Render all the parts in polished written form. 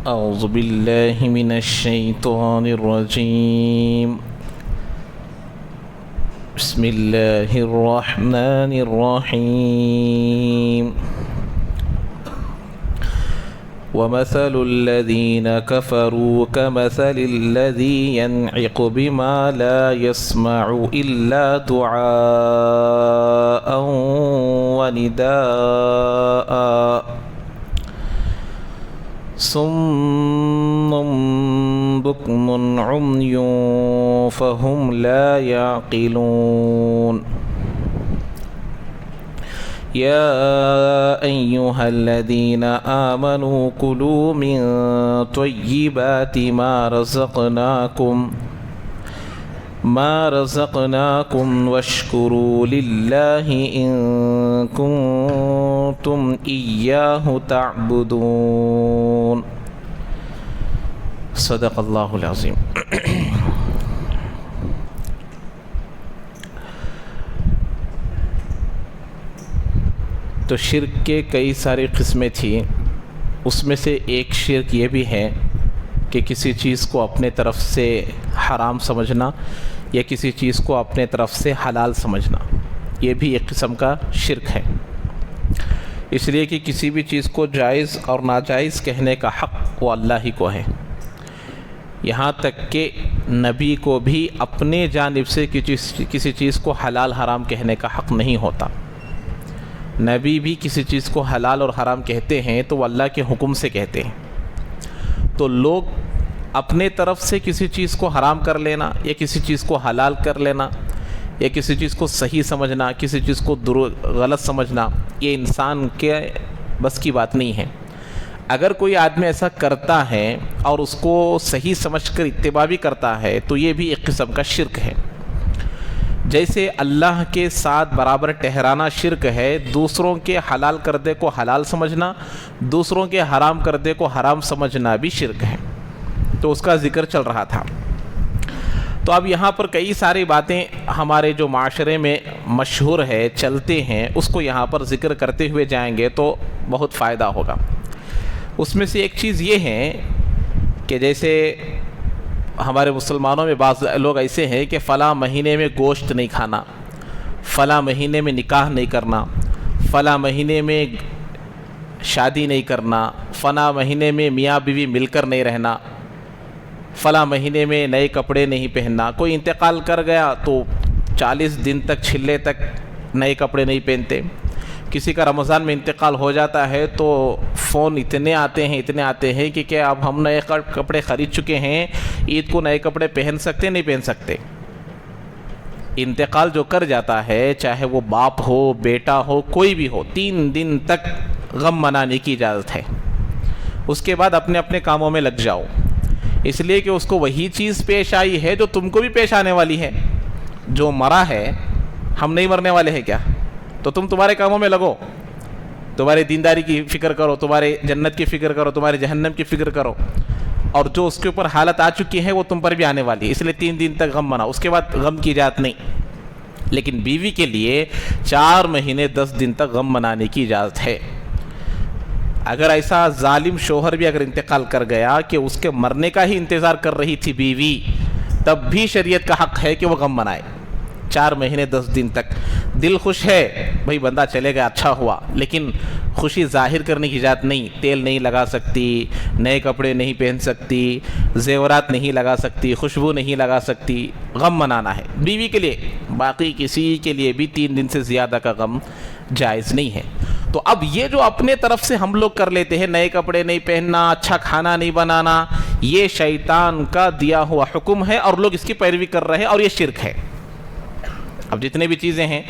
أعوذ بالله من الشيطان الرجيم. بسم الله الرحمن الرحيم. ومثل الذين كفروا كمثل الذي ينعق بما لا يسمع إلا دعاء ونداء صم بكم عمي فهم لا يعقلون. يا أيها الذين آمنوا كلوا من طيبات ما رزقناكم واشكروا لله إن كنتم إياه تعبدون. صدق اللہ العظیم. تو شرک کے کئی ساری قسمیں تھیں. اس میں سے ایک شرک یہ بھی ہے کہ کسی چیز کو اپنے طرف سے حرام سمجھنا یا کسی چیز کو اپنے طرف سے حلال سمجھنا، یہ بھی ایک قسم کا شرک ہے. اس لیے کہ کسی بھی چیز کو جائز اور ناجائز کہنے کا حق وہ اللہ ہی کو ہے. یہاں تک کہ نبی کو بھی اپنے جانب سے کسی چیز کو حلال حرام کہنے کا حق نہیں ہوتا. نبی بھی کسی چیز کو حلال اور حرام کہتے ہیں تو وہ اللہ کے حکم سے کہتے ہیں. تو لوگ اپنے طرف سے کسی چیز کو حرام کر لینا یا کسی چیز کو حلال کر لینا یا کسی چیز کو صحیح سمجھنا، کسی چیز کو غلط سمجھنا، یہ انسان کے بس کی بات نہیں ہے. اگر کوئی آدمی ایسا کرتا ہے اور اس کو صحیح سمجھ کر اتباع بھی کرتا ہے تو یہ بھی ایک قسم کا شرک ہے. جیسے اللہ کے ساتھ برابر ٹھہرانا شرک ہے، دوسروں کے حلال کردے کو حلال سمجھنا، دوسروں کے حرام کردے کو حرام سمجھنا بھی شرک ہے. تو اس کا ذکر چل رہا تھا. تو اب یہاں پر کئی ساری باتیں ہمارے جو معاشرے میں مشہور ہے، چلتے ہیں، اس کو یہاں پر ذکر کرتے ہوئے جائیں گے تو بہت فائدہ ہوگا. اس میں سے ایک چیز یہ ہے کہ جیسے ہمارے مسلمانوں میں بعض لوگ ایسے ہیں کہ فلاں مہینے میں گوشت نہیں کھانا، فلاں مہینے میں نکاح نہیں کرنا، فلاں مہینے میں شادی نہیں کرنا، فلاں مہینے میں میاں بیوی مل کر نہیں رہنا، فلاں مہینے میں نئے کپڑے نہیں پہننا. کوئی انتقال کر گیا تو 40 دن تک چھلے تک نئے کپڑے نہیں پہنتے. کسی کا رمضان میں انتقال ہو جاتا ہے تو فون اتنے آتے ہیں کہ کیا اب ہم نئے کپڑے خرید چکے ہیں، عید کو نئے کپڑے پہن سکتے نہیں پہن سکتے. انتقال جو کر جاتا ہے، چاہے وہ باپ ہو، بیٹا ہو، کوئی بھی ہو، 3 دن تک غم منانے کی اجازت ہے. اس کے بعد اپنے اپنے کاموں میں لگ جاؤ، اس لیے کہ اس کو وہی چیز پیش آئی ہے جو تم کو بھی پیش آنے والی ہے. جو مرا ہے، ہم نہیں مرنے والے ہیں کیا؟ تو تمہارے کاموں میں لگو، تمہاری دینداری کی فکر کرو، تمہارے جنت کی فکر کرو، تمہارے جہنم کی فکر کرو. اور جو اس کے اوپر حالت آ چکی ہے وہ تم پر بھی آنے والی ہے، اس لیے 3 دن تک غم مناؤ، اس کے بعد غم کی اجازت نہیں. لیکن بیوی کے لیے 4 مہینے 10 دن تک غم منانے کی اجازت ہے. اگر ایسا ظالم شوہر بھی اگر انتقال کر گیا کہ اس کے مرنے کا ہی انتظار کر رہی تھی بیوی، تب بھی شریعت کا حق ہے کہ وہ غم منائے 4 مہینے 10 دن تک. دل خوش ہے، بھئی بندہ چلے گیا، اچھا ہوا، لیکن خوشی ظاہر کرنے کی اجازت نہیں. تیل نہیں لگا سکتی، نئے کپڑے نہیں پہن سکتی، زیورات نہیں لگا سکتی، خوشبو نہیں لگا سکتی. غم منانا ہے بیوی کے لیے، باقی کسی کے لیے بھی 3 دن سے زیادہ کا غم جائز نہیں ہے. تو اب یہ جو اپنے طرف سے ہم لوگ کر لیتے ہیں، نئے کپڑے نہیں پہننا، اچھا کھانا نہیں بنانا، یہ شیطان کا دیا ہوا حکم ہے اور لوگ اس کی پیروی کر رہے ہیں اور یہ شرک ہے. اب جتنے بھی چیزیں ہیں،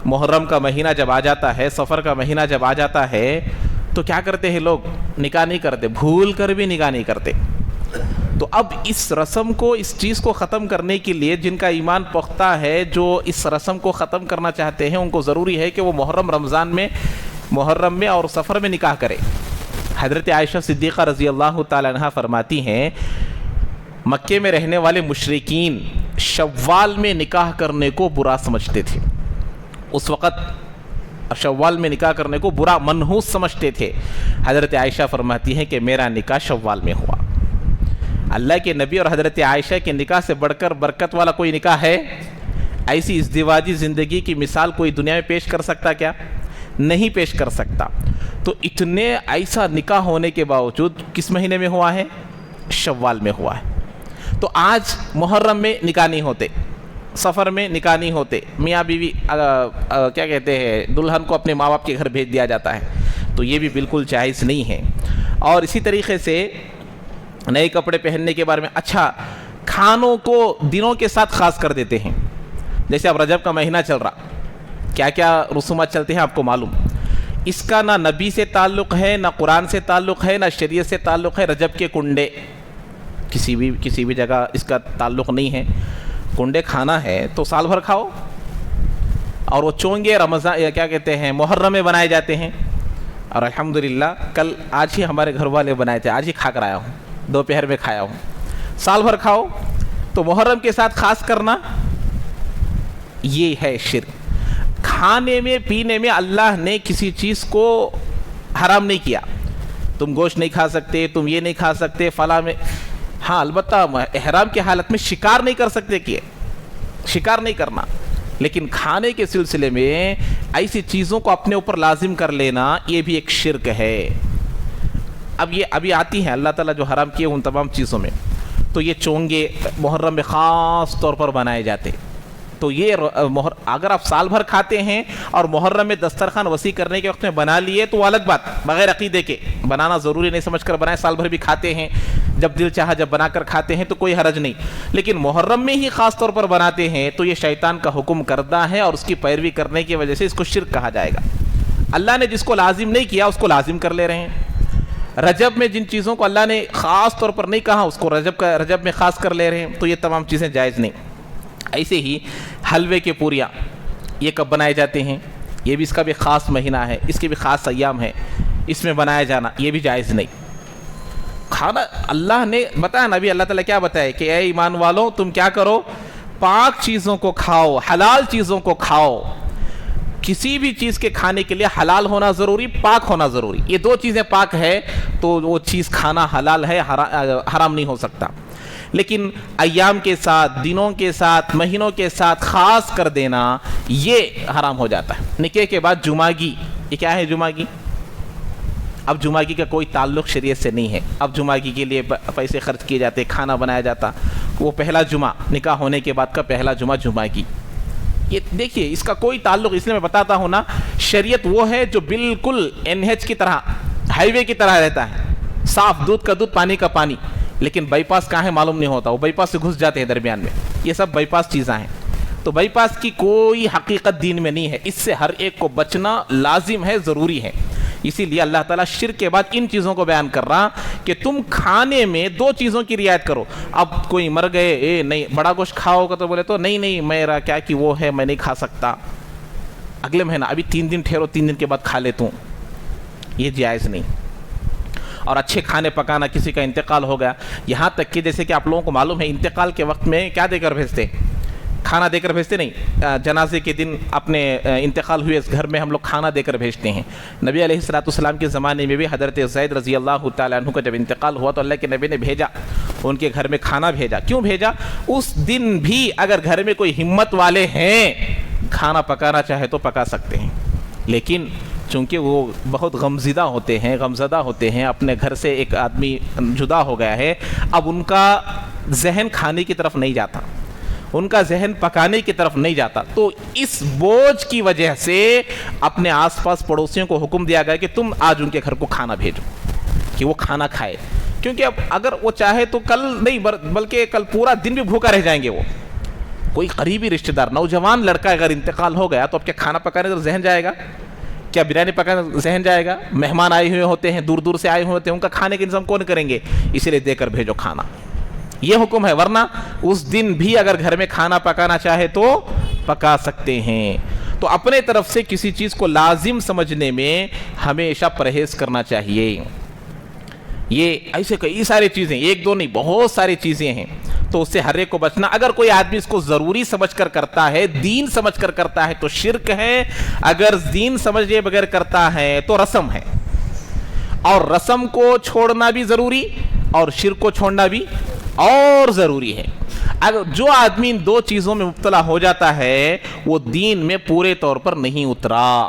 محرم کا مہینہ جب آ جاتا ہے، سفر کا مہینہ جب آ جاتا ہے تو کیا کرتے ہیں لوگ؟ نکاح نہیں کرتے، بھول کر بھی نکاح نہیں کرتے. تو اب اس رسم کو، اس چیز کو ختم کرنے کے لیے جن کا ایمان پختہ ہے، جو اس رسم کو ختم کرنا چاہتے ہیں، ان کو ضروری ہے کہ وہ محرم میں اور سفر میں نکاح کرے. حضرت عائشہ صدیقہ رضی اللہ تعالی عنہا فرماتی ہیں، مکے میں رہنے والے مشرکین شوال میں نکاح کرنے کو برا سمجھتے تھے. اس وقت اور شوال میں نکاح کرنے کو برا منحوس سمجھتے تھے. حضرت عائشہ فرماتی ہیں کہ میرا نکاح شوال میں ہوا. اللہ کے نبی اور حضرت عائشہ کے نکاح سے بڑھ کر برکت والا کوئی نکاح ہے؟ ایسی ازدواجی زندگی کی مثال کوئی دنیا میں پیش کر سکتا کیا؟ نہیں پیش کر سکتا. تو اتنے ایسا نکاح ہونے کے باوجود کس مہینے میں ہوا ہے؟ شوال میں ہوا ہے. تو آج محرم میں نکاح نہیں ہوتے, سفر میں نکاح نہیں ہوتے, میاں بیوی کیا کہتے ہیں دلہن کو اپنے ماں باپ کے گھر بھیج دیا جاتا ہے. تو یہ بھی بالکل جائز نہیں ہے. اور اسی طریقے سے نئے کپڑے پہننے کے بارے میں, اچھا کھانوں کو دنوں کے ساتھ خاص کر دیتے ہیں. جیسے اب رجب کا مہینہ چل رہا, کیا کیا رسومات چلتے ہیں آپ کو معلوم. اس کا نہ نبی سے تعلق ہے, نہ قرآن سے تعلق ہے, نہ شریعت سے تعلق ہے. رجب کے کنڈے کسی بھی جگہ اس کا تعلق نہیں ہے. کنڈے کھانا ہے تو سال بھر کھاؤ. اور وہ چونگے رمضان کیا کہتے ہیں محرم میں بنائے جاتے ہیں. اور الحمدللہ آج ہی ہمارے گھر والے بنائے تھے, آج ہی کھا کر آیا ہوں, دوپہر میں کھایا ہوں. سال بھر کھاؤ. تو محرم کے ساتھ خاص کرنا یہ ہے شرک. کھانے میں پینے میں اللہ نے کسی چیز کو حرام نہیں کیا. تم گوشت نہیں کھا سکتے, تم یہ نہیں کھا سکتے فلاں میں. ہاں البتہ احرام کی حالت میں شکار نہیں کر سکتے, شکار نہیں کرنا. لیکن کھانے کے سلسلے میں ایسی چیزوں کو اپنے اوپر لازم کر لینا یہ بھی ایک شرک ہے. اب یہ ابھی آتی ہیں اللہ تعالیٰ جو حرام کیے ان تمام چیزوں میں. تو یہ چونگے محرم میں خاص طور پر بنائے جاتے. تو یہ اگر آپ سال بھر کھاتے ہیں اور محرم میں دسترخوان وسیع کرنے کے وقت میں بنا لیے تو وہ الگ بات, بغیر عقیدے کے بنانا ضروری نہیں سمجھ کر بنائے. سال بھر بھی کھاتے ہیں, جب دل چاہا جب بنا کر کھاتے ہیں تو کوئی حرج نہیں. لیکن محرم میں ہی خاص طور پر بناتے ہیں تو یہ شیطان کا حکم کردہ ہے, اور اس کی پیروی کرنے کی وجہ سے اس کو شرک کہا جائے گا. اللہ نے جس کو لازم نہیں کیا اس کو لازم کر لے رہے ہیں. رجب میں جن چیزوں کو اللہ نے خاص طور پر نہیں کہا اس کو رجب میں خاص کر لے رہے ہیں. تو یہ تمام چیزیں جائز نہیں. ایسے ہی حلوے کے پوریاں یہ کب بنائے جاتے ہیں؟ یہ بھی اس کا بھی خاص مہینہ ہے, اس کے بھی خاص ایام ہیں, اس میں بنایا جانا یہ بھی جائز نہیں. کھانا اللہ نے بتایا, نبی اللہ تعالیٰ کیا بتائے کہ اے ایمان والوں تم کیا کرو, پاک چیزوں کو کھاؤ, حلال چیزوں کو کھاؤ. کسی بھی چیز کے کھانے کے لیے حلال ہونا ضروری, پاک ہونا ضروری. یہ دو چیزیں پاک ہے تو وہ چیز کھانا حلال ہے, حرام نہیں ہو سکتا. لیکن ایام کے ساتھ, دنوں کے ساتھ, مہینوں کے ساتھ خاص کر دینا یہ حرام ہو جاتا ہے. نکاح کے بعد جمعگی, یہ کیا ہے جمعگی؟ اب جمعگی کا کوئی تعلق شریعت سے نہیں ہے. اب جمعگی کے لیے پیسے خرچ کیے جاتے, کھانا بنایا جاتا. وہ پہلا جمعہ نکاح ہونے کے بعد کا پہلا جمعہ جمعگی. یہ دیکھیے اس کا کوئی تعلق, اس لیے میں بتاتا ہوں نا, شریعت وہ ہے جو بالکل NH کی طرح, ہائی وے کی طرح رہتا ہے, صاف دودھ کا دودھ پانی کا پانی. لیکن بائی پاس کہاں ہے معلوم نہیں ہوتا, وہ بائی پاس سے گھس جاتے ہیں درمیان میں. یہ سب بائی پاس چیزیں ہیں. تو بائی پاس کی کوئی حقیقت دین میں نہیں ہے. اس سے ہر ایک کو بچنا لازم ہے, ضروری ہے. اسی لیے اللہ تعالیٰ شرک کے بعد ان چیزوں کو بیان کر رہا کہ تم کھانے میں دو چیزوں کی رعایت کرو. اب کوئی مر گئے, نہیں بڑا گوشت کھاؤ گا تو بولے تو نہیں میرا کیا کہ وہ ہے میں نہیں کھا سکتا, اگلے مہینہ ابھی 3 دن ٹھہرو, 3 دن کے بعد کھا لیتا ہوں. یہ جائز نہیں. اور اچھے کھانے پکانا, کسی کا انتقال ہو گیا, یہاں تک کہ جیسے کہ آپ لوگوں کو معلوم ہے انتقال کے وقت میں کیا دے کر بھیجتے, کھانا دے کر بھیجتے نہیں. جنازے کے دن اپنے انتقال ہوئے اس گھر میں ہم لوگ کھانا دے کر بھیجتے ہیں. نبی علیہ السلام کے زمانے میں بھی حضرت زید رضی اللہ تعالیٰ عنہ کا جب انتقال ہوا تو اللہ کے نبی نے بھیجا, ان کے گھر میں کھانا بھیجا. کیوں بھیجا؟ اس دن بھی اگر گھر میں کوئی ہمت والے ہیں کھانا پکانا چاہے تو پکا سکتے ہیں. لیکن چونکہ وہ بہت غمزدہ ہوتے ہیں, اپنے گھر سے ایک آدمی جدا ہو گیا ہے, اب ان کا ذہن کھانے کی طرف نہیں جاتا, ان کا ذہن پکانے کی طرف نہیں جاتا. تو اس بوجھ کی وجہ سے اپنے آس پاس پڑوسیوں کو حکم دیا گیا کہ تم آج ان کے گھر کو کھانا بھیجو کہ وہ کھانا کھائے. کیونکہ اب اگر وہ چاہے تو کل نہیں بلکہ کل پورا دن بھی بھوکا رہ جائیں گے. وہ کوئی قریبی رشتہ دار نوجوان لڑکا اگر انتقال ہو گیا تو اب کیا کھانا پکانے کا ذہن جائے گا؟ کیا بریانی پکانے ذہن جائے گا؟ مہمان آئے ہوئے ہوتے ہیں, دور دور سے آئے ہوئے ہوتے ہیں, ان کا کھانے کا انتظام کون کریں گے؟ اسی لیے دے کر بھیجو کھانا. یہ حکم ہے. ورنہ اس دن بھی اگر گھر میں کھانا پکانا چاہے تو پکا سکتے ہیں. تو اپنے طرف سے کسی چیز کو لازم سمجھنے میں ہمیشہ پرہیز کرنا چاہیے. یہ ایسے کئی ساری چیزیں, ایک دو نہیں, بہت ساری چیزیں ہیں. تو اس سے ہر ایک کو بچنا. اگر کوئی آدمی اس کو ضروری سمجھ کر کرتا ہے, دین سمجھ کر کرتا ہے تو شرک ہے. اگر دین سمجھے بغیر کرتا ہے تو رسم ہے, اور رسم کو چھوڑنا بھی ضروری اور شرک کو چھوڑنا بھی اور ضروری ہے. اگر جو آدمی ان دو چیزوں میں مبتلا ہو جاتا ہے وہ دین میں پورے طور پر نہیں اترا.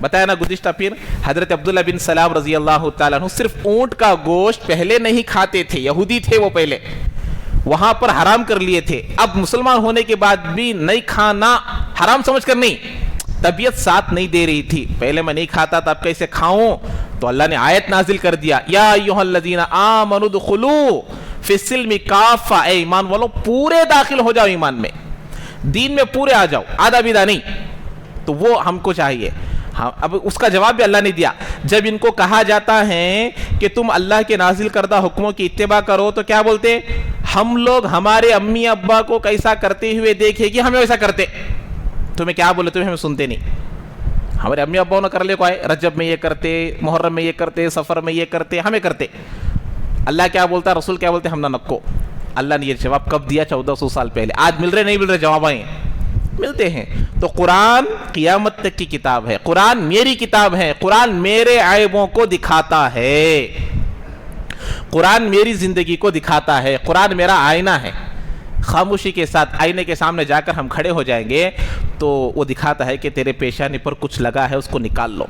بتایا نا گزشتہ پھر حضرت عبداللہ بن سلام رضی اللہ تعالیٰ عنہ صرف اونٹ کا گوشت پہلے نہیں کھاتے تھے, یہودی تھے وہ, پہلے وہاں پر حرام کر لیے تھے. اب مسلمان ہونے کے بعد بھی نہیں کھانا حرام سمجھ کر نہیں, طبیعت ساتھ نہیں دے رہی تھی. پہلے میں نہیں کھاتا تھا, اب کیسے کھاؤں؟ تو اللہ نے آیت نازل کر دیا, یا ایھا الذین آمنوا ادخلوا فی السلم کافہ, اے ایمان والو پورے داخل ہو جاؤ ایمان میں, دین میں پورے آ جاؤ, آدھا بیدھا نہیں. تو وہ ہم کو چاہیے. ہاں, اب اس کا جواب بھی اللہ نے دیا. جب ان کو کہا جاتا ہے کہ تم اللہ کے نازل کردہ حکموں کی اتباع کرو تو کیا بولتے؟ ہم لوگ ہمارے امی ابا کو کیسا کرتے ہوئے دیکھے کہ ہمیں ویسا کرتے. تمہیں کیا بولے, تمہیں ہمیں سنتے نہیں. ہمارے امی اباؤں نے کر لے کو آئے, رجب میں یہ کرتے, محرم میں یہ کرتے, سفر میں یہ کرتے, ہمیں کرتے. اللہ کیا بولتا, رسول کیا بولتے, ہم نہ نکو. اللہ نے یہ جواب کب دیا؟ 1400 سال پہلے. آج مل رہے نہیں مل رہے جواب آئیں ملتے ہیں. تو قرآن قیامت تک کی کتاب ہے, قرآن میری کتاب ہے, قرآن میرے عیبوں کو دکھاتا ہے, قرآن میری زندگی کو دکھاتا ہے, قرآن میرا آئینہ ہے. خاموشی کے ساتھ آئینے کے سامنے جا کر ہم کھڑے ہو جائیں گے تو وہ دکھاتا ہے کہ تیرے پیشانی پر کچھ لگا ہے, اس کو نکال لو.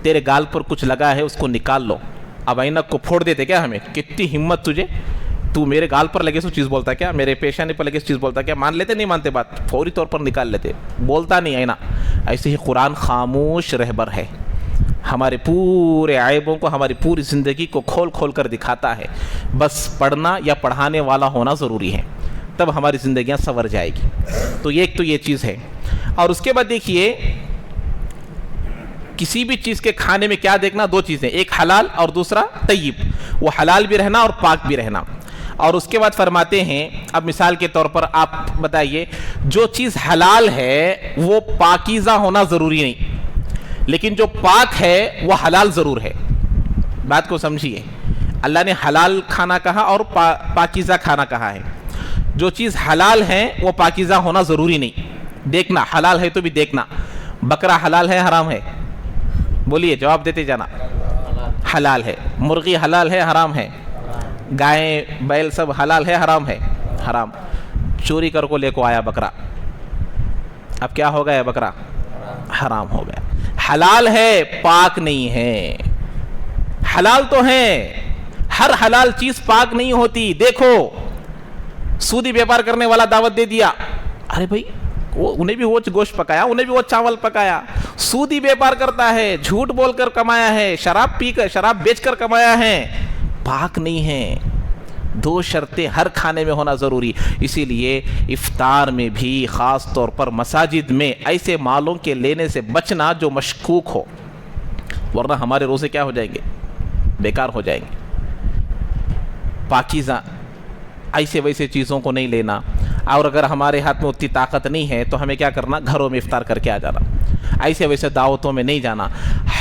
تیرے گال پر کچھ لگا ہے, اس کو نکال لو. اب آئینہ کو پھوڑ دیتے کیا ہمیں؟ کتنی ہمت تجھے, تو میرے گال پر لگے سو چیز بولتا کیا, میرے پیشانی پر لگے سو چیز بولتا کیا؟ مان لیتے نہیں مانتے بات, فوری طور پر نکال لیتے, بولتا نہیں آئینہ. ایسے ہی قرآن خاموش رہبر ہے, ہمارے پورے عیبوں کو, ہماری پوری زندگی کو کھول کھول کر دکھاتا ہے. بس پڑھنا یا پڑھانے والا ہونا ضروری ہے, تب ہماری زندگیاں سنور جائے گی. تو ایک تو یہ چیز ہے. اور اس کے بعد دیکھیے کسی بھی چیز کے کھانے میں کیا دیکھنا, دو چیزیں, ایک حلال اور دوسرا طیب. وہ حلال بھی رہنا اور پاک بھی رہنا. اور اس کے بعد فرماتے ہیں, اب مثال کے طور پر آپ بتائیے, جو چیز حلال ہے وہ پاکیزہ ہونا ضروری نہیں, لیکن جو پاک ہے وہ حلال ضرور ہے. بات کو سمجھیے, اللہ نے حلال کھانا کہا اور پاکیزہ کھانا کہا ہے. جو چیز حلال ہے وہ پاکیزہ ہونا ضروری نہیں. دیکھنا حلال ہے تو بھی دیکھنا, بکرا حلال ہے حرام ہے؟ بولیے, جواب دیتے جانا. حلال ہے. مرغی حلال ہے حرام ہے؟ گائیں بیل سب حلال ہے حرام ہے؟ حرام. چوری کر کو لے کو آیا بکرا, اب کیا ہو گیا بکرا؟ حرام ہو گیا. حلال ہے, پاک نہیں ہے. حلال تو ہے, ہر حلال چیز پاک نہیں ہوتی. دیکھو سودی بیپار کرنے والا دعوت دے دیا, ارے بھائی انہیں بھی وہ گوشت پکایا, انہیں بھی وہ چاول پکایا. سودی بیپار کرتا ہے, جھوٹ بول کر کمایا ہے, شراب پی کر, شراب بیچ کر کمایا ہے, پاک نہیں ہے. دو شرطیں ہر کھانے میں ہونا ضروری. اسی لیے افطار میں بھی خاص طور پر مساجد میں ایسے مالوں کے لینے سے بچنا جو مشکوک ہو, ورنہ ہمارے روزے کیا ہو جائیں گے؟ بیکار ہو جائیں گے. پاکیزہ ایسے ویسے چیزوں کو نہیں لینا. اور اگر ہمارے ہاتھ میں اتنی طاقت نہیں ہے تو ہمیں کیا کرنا؟ گھروں میں افطار کر کے آ جانا, ایسے ویسے دعوتوں میں نہیں جانا.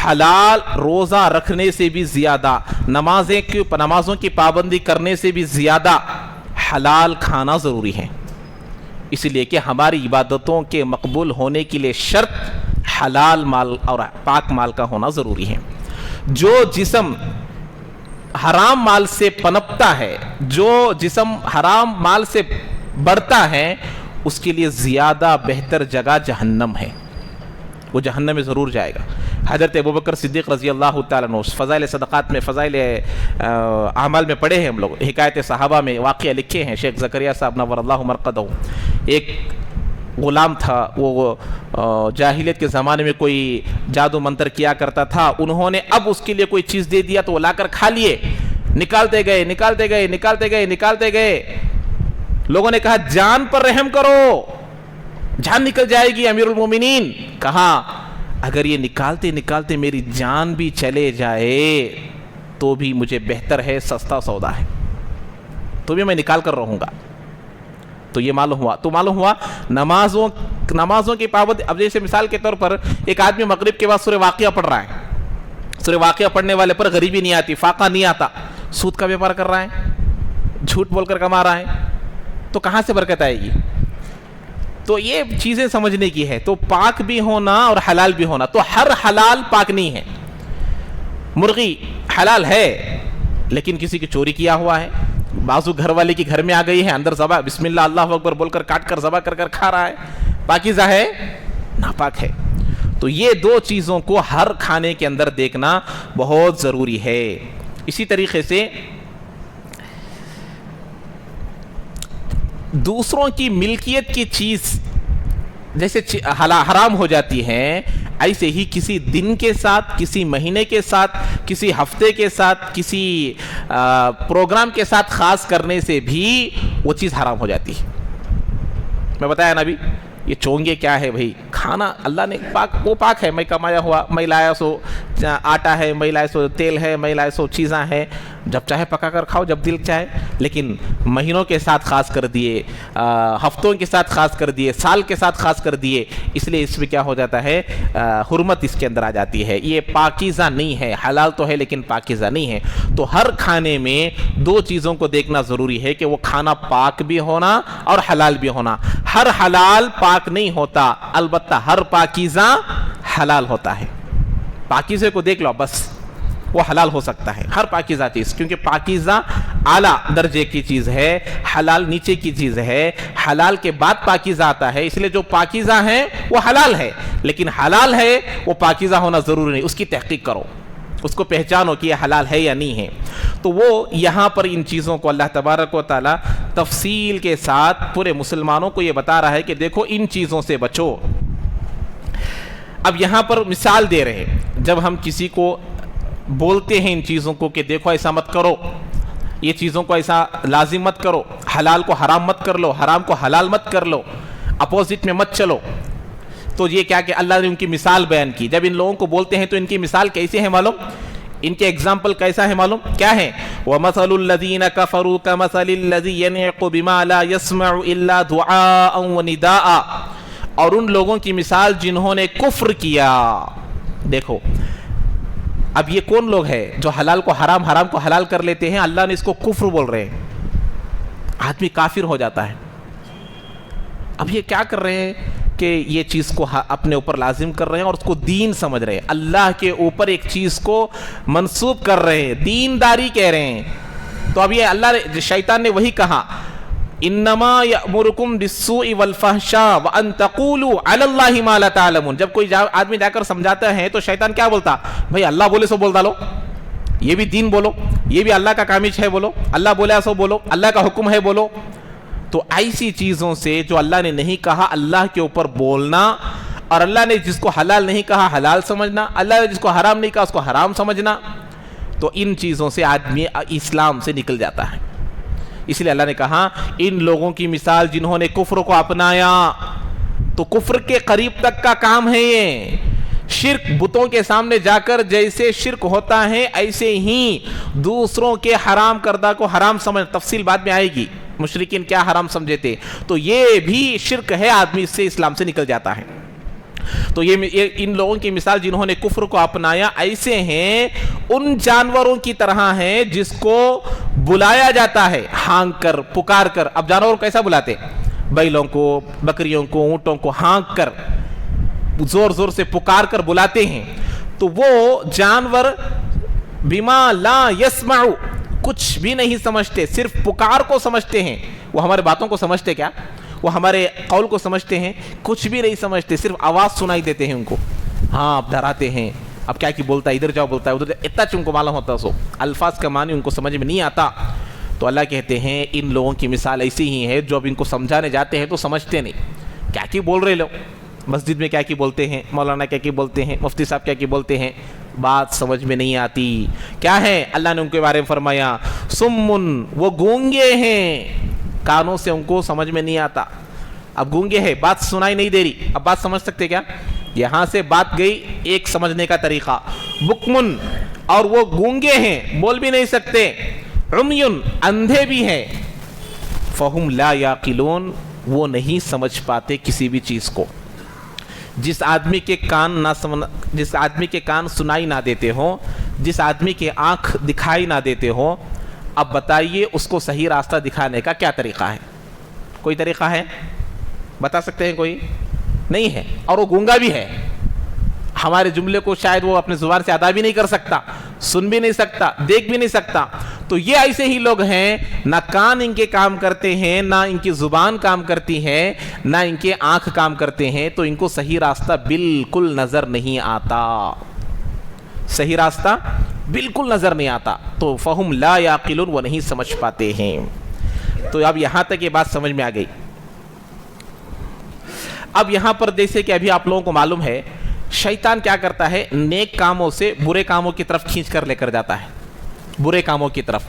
حلال روزہ رکھنے سے بھی زیادہ, نمازوں کی پابندی کرنے سے بھی زیادہ حلال کھانا ضروری ہے. اس لیے کہ ہماری عبادتوں کے مقبول ہونے کے لیے شرط حلال مال اور پاک مال کا ہونا ضروری ہے. جو جسم حرام مال سے پنپتا ہے, جو جسم حرام مال سے بڑھتا ہے, اس کے لیے زیادہ بہتر جگہ جہنم ہے, وہ جہنم میں ضرور جائے گا. حضرت ابوبکر صدیق رضی اللہ تعالیٰ عنہ فضائل صدقات میں, فضائل اعمال میں پڑھے ہیں ہم لوگ, حکایت صحابہ میں واقعہ لکھے ہیں شیخ زکریا صاحب نور اللہ مرقدہ. ایک غلام تھا, وہ جاہلیت کے زمانے میں کوئی جادو منتر کیا کرتا تھا. انہوں نے اب اس کے لیے کوئی چیز دے دیا تو وہ لا کر کھا لیے. نکالتے گئے. لوگوں نے کہا جان پر رحم کرو, جان نکل جائے گی امیر المومنین. کہا اگر یہ نکالتے میری جان بھی چلے جائے تو بھی مجھے بہتر ہے, سستا سودا ہے, تو بھی میں نکال کر رہوں گا. تو یہ معلوم ہوا نمازوں کی پابندی. اب جیسے مثال کے طور پر ایک آدمی مغرب کے بعد سورہ واقعہ پڑھ رہا ہے, سورہ واقعہ پڑھنے والے پر غریبی نہیں آتی, فاقہ نہیں آتا, سود کا بیپار کر رہا ہے, جھوٹ بول کر کما رہا ہے, تو کہاں سے برکت آئے گی؟ تو یہ چیزیں سمجھنے کی ہے. تو پاک بھی ہونا اور حلال بھی ہونا. تو ہر حلال پاک نہیں ہے. مرغی حلال ہے لیکن کسی کی چوری کیا ہوا ہے, بازو گھر والے کی گھر میں آ گئی ہے, اندر ذبح بسم اللہ اللہ اکبر بول کر کاٹ کر ذبح کر کر کھا رہا ہے, پاکیزہ ہے ناپاک ہے. تو یہ دو چیزوں کو ہر کھانے کے اندر دیکھنا بہت ضروری ہے. اسی طریقے سے دوسروں کی ملکیت کی چیز جیسے حرام ہو جاتی ہے, ایسے ہی کسی دن کے ساتھ, کسی مہینے کے ساتھ, کسی ہفتے کے ساتھ, کسی پروگرام کے ساتھ خاص کرنے سے بھی وہ چیز حرام ہو جاتی ہے. میں بتایا نا ابھی, یہ چونگے کیا ہے بھائی؟ کھانا اللہ نے پاک, وہ پاک ہے, میں کمایا ہوا, میں لایا سو آٹا ہے, میں لایا سو تیل ہے, میں لایا سو چیزاں ہیں, جب چاہے پکا کر کھاؤ جب دل چاہے. لیکن مہینوں کے ساتھ خاص کر دیے, ہفتوں کے ساتھ خاص کر دیے, سال کے ساتھ خاص کر دیے, اس لیے اس میں کیا ہو جاتا ہے, حرمت اس کے اندر آ جاتی ہے. یہ پاکیزہ نہیں ہے, حلال تو ہے لیکن پاکیزہ نہیں ہے. تو ہر کھانے میں دو چیزوں کو دیکھنا ضروری ہے کہ وہ کھانا پاک بھی ہونا اور حلال بھی ہونا. ہر حلال پاک نہیں ہوتا, البتہ ہر پاکیزہ حلال ہوتا ہے. پاکیزے کو دیکھ لو بس, وہ حلال ہو سکتا ہے ہر پاکیزہ چیز, کیونکہ پاکیزہ اعلیٰ درجے کی چیز ہے, حلال نیچے کی چیز ہے. حلال کے بعد پاکیزہ آتا ہے, اس لیے جو پاکیزہ ہے وہ حلال ہے, لیکن حلال ہے وہ پاکیزہ ہونا ضروری نہیں. اس کی تحقیق کرو, اس کو پہچانو کہ یہ حلال ہے یا نہیں ہے. تو وہ یہاں پر ان چیزوں کو اللہ تبارک و تعالی تفصیل کے ساتھ پورے مسلمانوں کو یہ بتا رہا ہے کہ دیکھو ان چیزوں سے بچو. اب یہاں پر مثال دے رہے, جب ہم کسی کو بولتے ہیں ان چیزوں کو کہ دیکھو ایسا مت کرو, یہ چیزوں کو ایسا لازم مت کرو, حلال کو حرام مت کر لو, حرام کو حلال مت کر لو, اپوزٹ میں مت چلو, تو یہ کیا کہ اللہ نے ان کی مثال بیان کی. جب ان لوگوں کو بولتے ہیں تو ان کی مثال کیسے ہے معلوم, ان کے ایگزامپل کیسا ہے معلوم, کیا ہے؟ وَمَثَلُ الَّذِينَ كَفَرُوا كَمَثَلِ الَّذِي يَنْعِقُ بِمَا لَا يَسْمَعُ إِلَّا دُعَاءً وَنِدَاءً. اور ان لوگوں کی مثال جنہوں نے کفر کیا. دیکھو اب یہ کون لوگ ہیں جو حلال کو حرام, حرام کو حلال کر لیتے ہیں؟ اللہ نے اس کو کفر بول رہے ہیں. آدمی کافر ہو جاتا ہے. اب یہ کیا کر رہے ہیں کہ یہ چیز کو اپنے اوپر لازم کر رہے ہیں اور اس کو دین سمجھ رہے ہیں, اللہ کے اوپر ایک چیز کو منسوب کر رہے ہیں, دینداری کہہ رہے ہیں. تو اب یہ اللہ شیطان نے وہی کہا, انما یأمرکم بالسوء والفحشاء وان تقولوا علی اللہ ما لا تعلمون. جب کوئی آدمی جا کر سمجھاتا ہے تو شیطان کیا بولتا, بھائی اللہ بولے سو بول ڈالو, یہ بھی دین بولو, یہ بھی اللہ کا کامش ہے بولو, اللہ بولے سو بولو, اللہ کا حکم ہے بولو. تو ایسی چیزوں سے جو اللہ نے نہیں کہا اللہ کے اوپر بولنا, اور اللہ نے جس کو حلال نہیں کہا حلال سمجھنا, اللہ نے جس کو حرام نہیں کہا اس کو حرام سمجھنا, تو ان چیزوں سے آدمی اسلام سے نکل جاتا ہے. اس لیے اللہ نے کہا ان لوگوں کی مثال جنہوں نے کفر کو اپنایا. تو کفر کے قریب تک کا کام ہے یہ. شرک, بتوں کے سامنے جا کر جیسے شرک ہوتا ہے ایسے ہی دوسروں کے حرام کردہ کو حرام سمجھ, تفصیل بعد میں آئے گی مشرکین کیا حرام سمجھے تھے, تو یہ بھی شرک ہے, آدمی اس سے اسلام سے نکل جاتا ہے. تو یہ ان لوگوں کی مثال جنہوں نے کفر کو اپنایا ایسے ہیں ان جانوروں کی طرح ہیں جس کو بلایا جاتا ہے ہانک کر, پکار کر. اب جانوروں کو کیسا بلاتے, بیلوں کو, بکریوں کو, اونٹوں کو ہانک کر زور زور سے پکار کر بلاتے ہیں. تو وہ جانور بما لا یسمع, کچھ بھی نہیں سمجھتے, صرف پکار کو سمجھتے ہیں. وہ ہمارے باتوں کو سمجھتے کیا, وہ ہمارے قول کو سمجھتے ہیں, کچھ بھی نہیں سمجھتے, صرف آواز سنائی دیتے ہیں ان کو. ہاں اب ڈراتے ہیں, اب کیا کی بولتا ہے, ادھر جاؤ بولتا ہے, ادھر اتنا ان کو معلوم ہوتا, سو الفاظ کا معنی ان کو سمجھ میں نہیں آتا. تو اللہ کہتے ہیں ان لوگوں کی مثال ایسی ہی ہے جو اب ان کو سمجھانے جاتے ہیں تو سمجھتے نہیں. کیا کی بول رہے لوگ, مسجد میں کیا کی بولتے ہیں, مولانا کیا کی بولتے ہیں, مفتی صاحب کیا کی بولتے ہیں, بات سمجھ میں نہیں آتی. کیا ہے, اللہ نے ان کے بارے میں فرمایا سمن, وہ گونگے ہیں, کانوں سے ان کو سمجھ میں نہیں آتا. اب گونگے ہے, بات سنائی نہیں دے رہی, اب بات سمجھ سکتے کیا؟ یہاں سے بات گئی ایک سمجھنے کا طریقہ. بکمن, اور وہ گونگے ہیں, بول بھی نہیں سکتے. عمیون, اندھے بھی ہیں. فہم لا یاقلون, وہ نہیں سمجھ پاتے کسی بھی چیز کو. جس آدمی کے کان سنائی نہ دیتے ہوں, جس آدمی کے آنکھ دکھائی نہ دیتے ہوں, اب بتائیے اس کو صحیح راستہ دکھانے کا کیا طریقہ ہے؟ کوئی طریقہ ہے؟ بتا سکتے ہیں کوئی؟ نہیں ہے. اور وہ گونگا بھی ہے. ہمارے جملے کو شاید وہ اپنے زبان سے ادا بھی نہیں کر سکتا, سن بھی نہیں سکتا, دیکھ بھی نہیں سکتا. تو یہ ایسے ہی لوگ ہیں, نہ کان ان کے کام کرتے ہیں, نہ ان کی زبان کام کرتی ہے, نہ ان کے آنکھ کام کرتے ہیں, تو ان کو صحیح راستہ بالکل نظر نہیں آتا. صحیح راستہ بالکل نظر نہیں آتا. تو فہم لا یعقلون, وہ نہیں سمجھ پاتے ہیں. تو اب یہاں تک یہ بات سمجھ میں آ گئی. اب یہاں پر جیسے کہ ابھی آپ لوگوں کو معلوم ہے, شیطان کیا کرتا ہے, نیک کاموں سے برے کاموں کی طرف کھینچ کر لے کر جاتا ہے, برے کاموں کی طرف.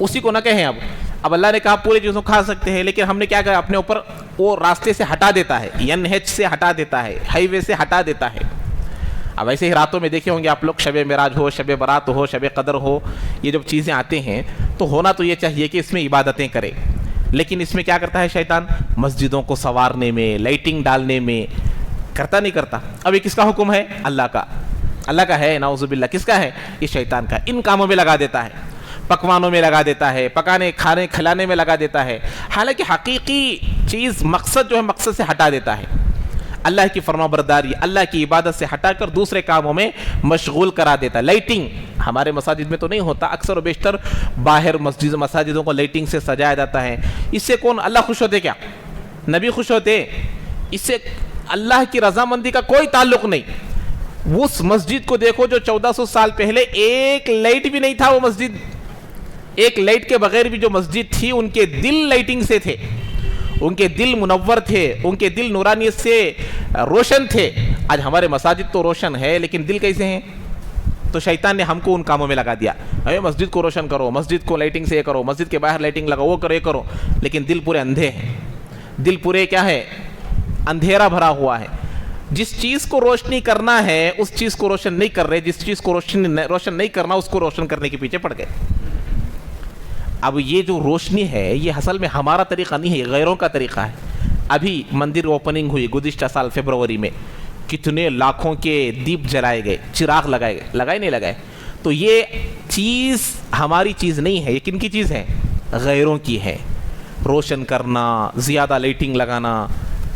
اسی کو نہ کہیں اب اللہ نے کہا پوری چیزوں کھا سکتے ہیں, لیکن ہم نے کیا کہا, اپنے اوپر وہ راستے سے ہٹا دیتا ہے, NH سے ہٹا دیتا ہے, ہائی وے سے ہٹا دیتا ہے. اب ایسے ہی راتوں میں دیکھے ہوں گے آپ لوگ, شب معراج ہو, شب برات ہو, شب قدر ہو, یہ جب چیزیں آتے ہیں تو ہونا تو یہ چاہیے کہ اس میں عبادتیں کرے, لیکن اس میں کیا کرتا ہے شیطان, مسجدوں کو سنوارنے میں, لائٹنگ ڈالنے میں کرتا نہیں کرتا. اب یہ کس کا حکم ہے؟ اللہ کا. اللہ کا ہے, نعوذ باللہ. کس کا ہے؟ یہ شیطان کا. ان کاموں میں لگا دیتا ہے, پکوانوں میں لگا دیتا ہے, پکانے کھانے کھلانے میں لگا دیتا ہے, حالانکہ حقیقی چیز مقصد جو ہے مقصد سے ہٹا دیتا ہے. اللہ کی فرما برداری, اللہ کی عبادت سے ہٹا کر دوسرے کاموں میں مشغول کرا دیتا ہے. لائٹنگ ہمارے مساجد میں تو نہیں ہوتا, اکثر و بیشتر باہر مساجدوں کو لائٹنگ سے سجایا جاتا ہے. اس سے کون اللہ خوش ہوتے؟ کیا نبی خوش ہوتے؟ اس سے اللہ کی رضامندی کا کوئی تعلق نہیں. اس مسجد کو دیکھو جو 1400 سال پہلے ایک لائٹ بھی نہیں تھا, وہ مسجد ایک لائٹ کے بغیر بھی جو مسجد تھی, ان کے دل لائٹنگ سے تھے, ان کے دل منور تھے, ان کے دل نورانیت سے روشن تھے. آج ہمارے مساجد تو روشن ہے, لیکن دل کیسے ہیں؟ تو شیطان نے ہم کو ان کاموں میں لگا دیا, مسجد کو روشن کرو, مسجد کو لائٹنگ سے یہ کرو, مسجد کے باہر لائٹنگ لگاؤ, وہ کرو یہ کرو, لیکن دل پورے اندھے ہیں. دل پورے کیا ہے؟ اندھیرا بھرا ہوا ہے. جس چیز کو روشنی کرنا ہے اس چیز کو روشن نہیں کر رہے, جس چیز کو روشن نہیں کرنا اس کو روشن کرنے کے پیچھے پڑ گئے. اب یہ جو روشنی ہے یہ اصل میں ہمارا طریقہ نہیں ہے, یہ غیروں کا طریقہ ہے. ابھی مندر اوپننگ ہوئی گزشتہ سال فیبروری میں, کتنے لاکھوں کے دیپ جلائے گئے, چراغ لگائے گئے, لگائے نہیں لگائے. تو یہ چیز ہماری چیز نہیں ہے, یہ کن کی چیز ہے؟ غیروں کی ہے. روشن کرنا, زیادہ لائٹنگ لگانا,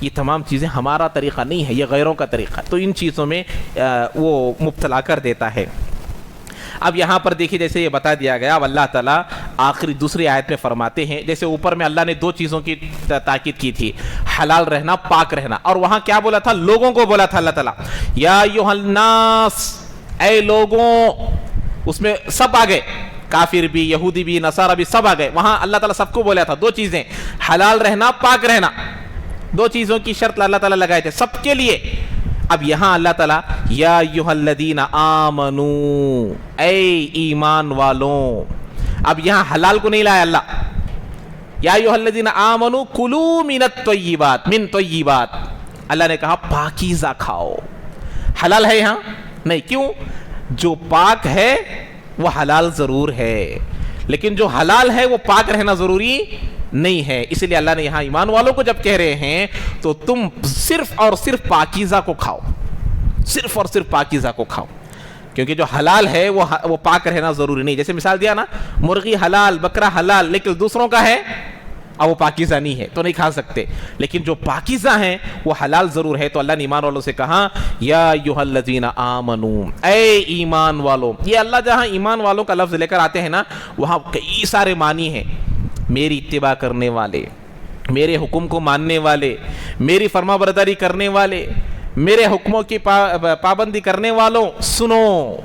یہ تمام چیزیں ہمارا طریقہ نہیں ہے, یہ غیروں کا طریقہ. تو ان چیزوں میں وہ مبتلا کر دیتا ہے. اب یہاں پر دیکھیے جیسے یہ بتا دیا گیا, اب اللہ تعالیٰ آخری دوسری آیت میں فرماتے ہیں, جیسے اوپر میں اللہ نے دو چیزوں کی تاکید کی تھی, حلال رہنا, پاک رہنا. اور وہاں کیا بولا تھا؟ لوگوں کو بولا تھا اللہ تعالیٰ, یا ایھا الناس, اے لوگوں. اس میں سب آ گئے, کافر بھی, یہودی بھی, نصارہ بھی, سب آ گئے. وہاں اللہ تعالیٰ سب کو بولا تھا دو چیزیں, حلال رہنا, پاک رہنا. دو چیزوں کی شرط اللہ تعالیٰ لگائے تھے سب کے لیے. اب یہاں اللہ تعالیٰ یا ایھا الذین آمنو, اے ایمان والوں. اب یہاں حلال کو نہیں لایا اللہ, یا ایھا الذین آمنو کلوا من الطیبات, من طیبات. اللہ نے کہا پاکیزہ کھاؤ. حلال ہے یہاں نہیں. کیوں؟ جو پاک ہے وہ حلال ضرور ہے, لیکن جو حلال ہے وہ پاک رہنا ضروری نہیں ہے. اس لیے اللہ نے یہاں ایمان والوں کو جب کہہ رہے ہیں تو تم صرف اور صرف پاکیزہ کو کھاؤ, صرف اور صرف پاکیزہ کو کھاؤ. کیونکہ جو حلال ہے وہ پاک رہنا ضروری نہیں. جیسے مثال دیا نا, مرغی حلال, بکرا حلال, لیکن دوسروں کا ہے اور وہ پاکیزہ نہیں ہے تو نہیں کھا سکتے. لیکن جو پاکیزہ ہیں وہ حلال ضرور ہے. تو اللہ نے ایمان والوں سے کہا یا ایھا الذین آمنو, اے ایمان والوں. یہ اللہ جہاں ایمان والوں کا لفظ لے کر آتے ہیں نا, وہاں کئی سارے معنی ہیں. میری اتباع کرنے والے, میرے حکم کو ماننے والے, میری فرما برداری کرنے والے, میرے حکموں کی پابندی کرنے والوں, سنو.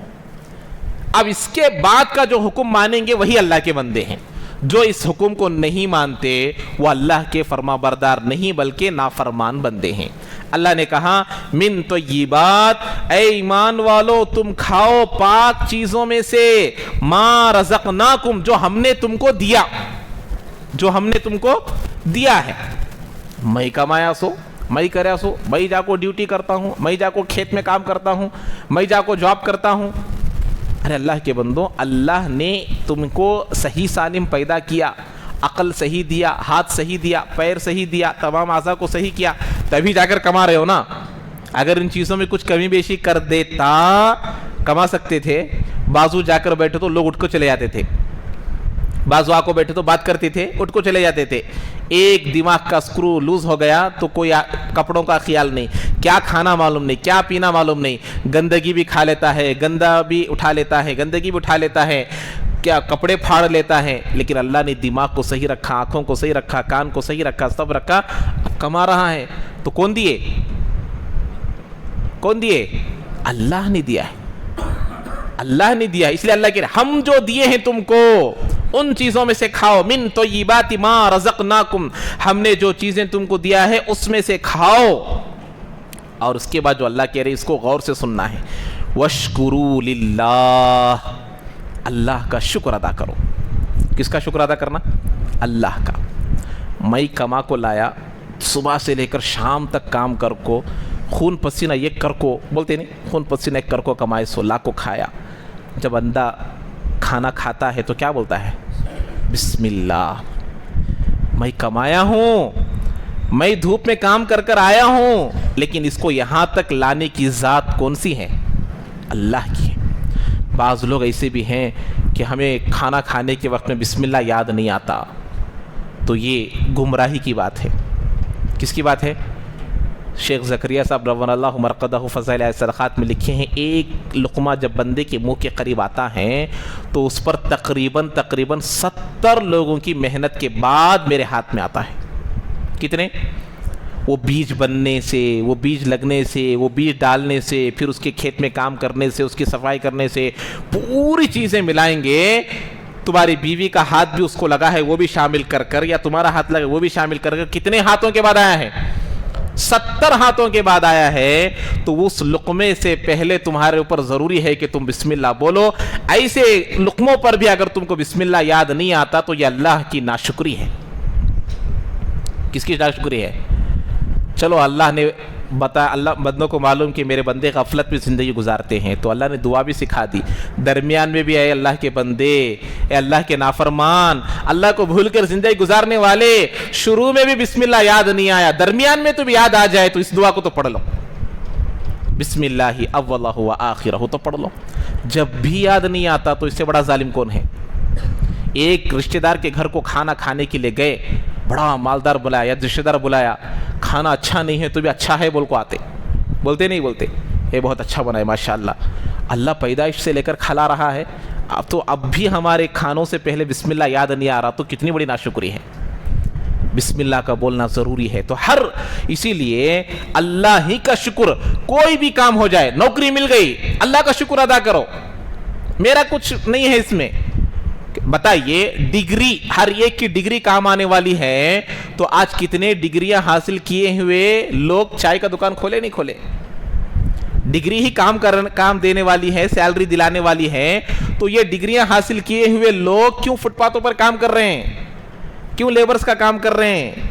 اب اس کے بعد کا جو حکم مانیں گے وہی اللہ کے بندے ہیں. جو اس حکم کو نہیں مانتے وہ اللہ کے فرما بردار نہیں بلکہ نافرمان بندے ہیں. اللہ نے کہا من طیبات, اے ایمان والو تم کھاؤ پاک چیزوں میں سے, ما رزقناکم, جو ہم نے تم کو دیا, جو ہم نے تم کو دیا ہے. میں کمایا سو, میں کریا سو, میں جا کو ڈیوٹی کرتا ہوں, میں جا کو کھیت میں کام کرتا ہوں, میں جا کو جاب کرتا ہوں. ارے اللہ کے بندوں, اللہ نے تم کو صحیح سالم پیدا کیا, عقل صحیح دیا, ہاتھ صحیح دیا, پیر صحیح دیا, تمام اعضاء کو صحیح کیا, تبھی جا کر کما رہے ہو نا. اگر ان چیزوں میں کچھ کمی بیشی کر دیتا, کما سکتے تھے. بازو جا کر بیٹھے تو لوگ اٹھ کو چلے جاتے تھے. بعض کو بیٹھے تو بات کرتے تھے، اٹھ کو چلے جاتے تھے. ایک دماغ کا سکرو لوز ہو گیا تو کوئی کپڑوں کا خیال نہیں، کیا کھانا معلوم نہیں، کیا پینا معلوم نہیں، گندگی بھی کھا لیتا ہے، گندا بھی اٹھا لیتا ہے، گندگی بھی اٹھا لیتا ہے، کیا کپڑے پھاڑ لیتا ہے. لیکن اللہ نے دماغ کو صحیح رکھا، آنکھوں کو صحیح رکھا، کان کو صحیح رکھا، سب رکھا، اب کما رہا ہے. تو کون دیے؟ کون دیے؟ اللہ نے دیا ہے. اللہ نے دیا. اس لیے اللہ کہہ رہے ہم جو دیے ہیں تم کو ان چیزوں میں سے کھاؤ. من طیبات ما رزقناکم، ہم نے جو چیزیں تم کو دیا ہے اس میں سے کھاؤ. اور اس کے بعد جو اللہ کہہ رہے اس کو غور سے سننا ہے. واشکروا للہ، اللہ کا شکر ادا کرو. کس کا شکر ادا کرنا؟ اللہ کا. میں کما کو لایا، صبح سے لے کر شام تک کام کر کو، خون پسینہ ایک کر کو، بولتے نہیں خون پسینہ ایک کر کو کمائے، 16 کو کھایا. جب بندہ کھانا کھاتا ہے تو کیا بولتا ہے؟ بسم اللہ. میں کمایا ہوں، میں دھوپ میں کام کر کر آیا ہوں، لیکن اس کو یہاں تک لانے کی ذات کون سی ہے؟ اللہ کی ہے. بعض لوگ ایسے بھی ہیں کہ ہمیں کھانا کھانے کے وقت میں بسم اللہ یاد نہیں آتا، تو یہ گمراہی کی بات ہے. کس کی بات ہے؟ شیخ زکریا صاحب رضوان اللہ مرقدہ فضائل صدقات میں لکھے ہیں، ایک لقمہ جب بندے کے منہ کے قریب آتا ہے تو اس پر تقریباً 70 لوگوں کی محنت کے بعد میرے ہاتھ میں آتا ہے. کتنے؟ وہ بیج بننے سے، وہ بیج لگنے سے، وہ بیج ڈالنے سے، پھر اس کے کھیت میں کام کرنے سے، اس کی صفائی کرنے سے، پوری چیزیں ملائیں گے. تمہاری بیوی کا ہاتھ بھی اس کو لگا ہے وہ بھی شامل کر کر، یا تمہارا ہاتھ لگا وہ بھی شامل کر کر، کتنے ہاتھوں کے بعد آیا ہے؟ 70 ہاتھوں کے بعد آیا ہے. تو اس لقمے سے پہلے تمہارے اوپر ضروری ہے کہ تم بسم اللہ بولو. ایسے لقموں پر بھی اگر تم کو بسم اللہ یاد نہیں آتا تو یہ اللہ کی ناشکری ہے. کس کی ناشکری ہے؟ چلو اللہ نے بتا، اللہ بندوں کو معلوم کہ میرے بندے غفلت میں زندگی گزارتے ہیں، تو اللہ نے دعا بھی سکھا دی. درمیان میں بھی اے اللہ کے بندے، اے اللہ کے نافرمان، اللہ کو بھول کر زندگی گزارنے والے، شروع میں بھی بسم اللہ یاد نہیں آیا، درمیان میں تو بھی یاد آ جائے تو اس دعا کو تو پڑھ لو. بسم اللہ اولہ و آخرہ تو پڑھ لو. جب بھی یاد نہیں آتا تو اس سے بڑا ظالم کون ہے؟ ایک رشتہ دار کے گھر کو کھانا کھانے کے لیے گئے، بڑا مالدار بلایا یا رشتہ دار بلایا، کھانا اچھا نہیں ہے تو بھی اچھا ہے بول کو آتے، بولتے نہیں بولتے یہ بہت اچھا بنا ہے ماشاءاللہ. اللہ پیدائش سے لے کر کھلا رہا ہے، اب بھی ہمارے کھانوں سے پہلے بسم اللہ یاد نہیں آ رہا تو کتنی بڑی ناشکری ہے. بسم اللہ کا بولنا ضروری ہے. تو اسی لیے اللہ ہی کا شکر، کوئی بھی کام ہو جائے، نوکری مل گئی، اللہ کا شکر ادا کرو. میرا کچھ نہیں ہے اس میں. بتائیے ڈگری، ہر ایک کی ڈگری کام آنے والی ہے، تو آج کتنے ڈگریاں حاصل کیے ہوئے لوگ چائے کا دکان کھولے نہیں کھولے؟ ڈگری ہی کام دینے والی ہے، سیلری دلانے والی ہے. تو یہ ڈگریاں حاصل کیے ہوئے لوگ کیوں فٹ پاتھوں پر کام کر رہے ہیں؟ کیوں لیبرز کا کام کر رہے ہیں؟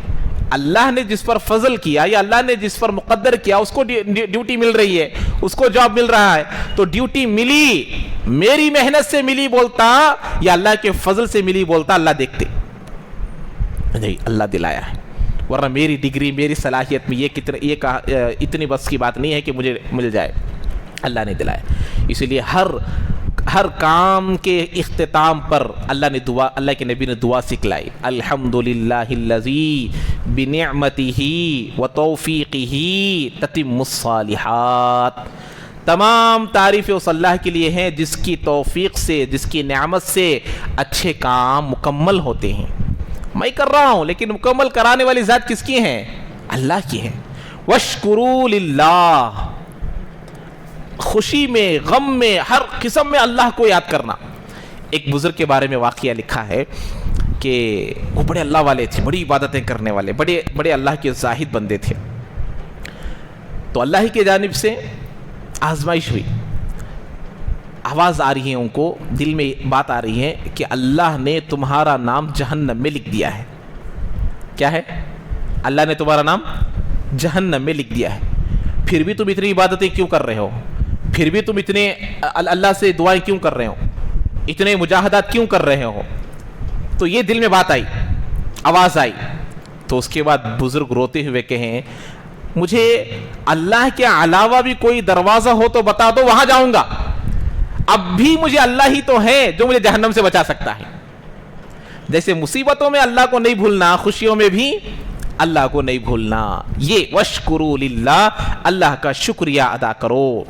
اللہ نے جس پر فضل کیا یا اللہ نے جس پر مقدر کیا اس کو ڈیوٹی مل رہی ہے، اس کو جاب مل رہا ہے. تو ڈیوٹی ملی، میری محنت سے ملی بولتا یا اللہ کے فضل سے ملی بولتا؟ اللہ دیکھتے نہیں، اللہ دلایا ہے. ورنہ میری ڈگری، میری صلاحیت میں یہ اتنی بس کی بات نہیں ہے کہ مجھے مل جائے، اللہ نے دلایا. اسی لیے ہر کام کے اختتام پر اللہ کے نبی نے دعا سکھلائی، الحمدللہ الذی بنعمتہ وتوفیقہ تتم الصالحات. تمام تعریفیں اس اللہ کے لیے ہیں جس کی توفیق سے، جس کی نعمت سے اچھے کام مکمل ہوتے ہیں. میں کر رہا ہوں لیکن مکمل کرانے والی ذات کس کی ہے؟ اللہ کی ہے. واشکروا للہ، خوشی میں، غم میں، ہر قسم میں اللہ کو یاد کرنا. ایک بزرگ کے بارے میں واقعہ لکھا ہے کہ وہ بڑے اللہ والے تھے، بڑی عبادتیں کرنے والے، بڑے اللہ کے زاہد بندے تھے. تو اللہ ہی کی جانب سے آزمائش ہوئی، آواز آ رہی ہے ان کو، دل میں بات آ رہی ہے کہ اللہ نے تمہارا نام جہنم میں لکھ دیا ہے. کیا ہے؟ اللہ نے تمہارا نام جہنم میں لکھ دیا ہے. پھر بھی تم اتنی عبادتیں کیوں کر رہے ہو؟ پھر بھی تم اتنے اللہ سے دعائیں کیوں کر رہے ہو؟ اتنے مجاہدات کیوں کر رہے ہو؟ تو یہ دل میں بات آئی، آواز آئی. تو اس کے بعد بزرگ روتے ہوئے کہیں مجھے اللہ کے علاوہ بھی کوئی دروازہ ہو تو بتا دو، وہاں جاؤں گا. اب بھی مجھے اللہ ہی تو ہے جو مجھے جہنم سے بچا سکتا ہے. جیسے مصیبتوں میں اللہ کو نہیں بھولنا، خوشیوں میں بھی اللہ کو نہیں بھولنا. یہ وشکروا للہ، اللہ کا شکریہ ادا کرو،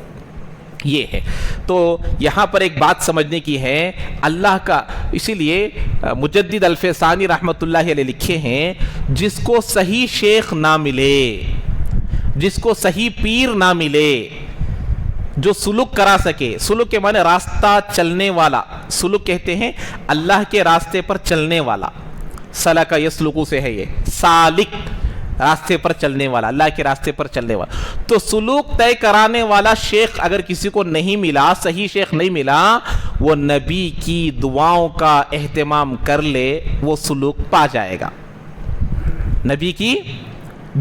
یہ ہے. تو یہاں پر ایک بات سمجھنے کی ہے اللہ کا، اسی لیے مجدد الفسانی رحمت اللہ علیہ لکھے ہیں جس کو صحیح شیخ نہ ملے، جس کو صحیح پیر نہ ملے جو سلوک کرا سکے، سلوک کے معنی راستہ چلنے والا، سلوک کہتے ہیں اللہ کے راستے پر چلنے والا، سلک یسلکو سے ہے، یہ سالک راستے پر چلنے والا، اللہ کے راستے پر چلنے والا. تو سلوک طے کرانے والا شیخ اگر کسی کو نہیں ملا، صحیح شیخ نہیں ملا، وہ نبی کی دعاؤں کا اہتمام کر لے، وہ سلوک پا جائے گا. نبی کی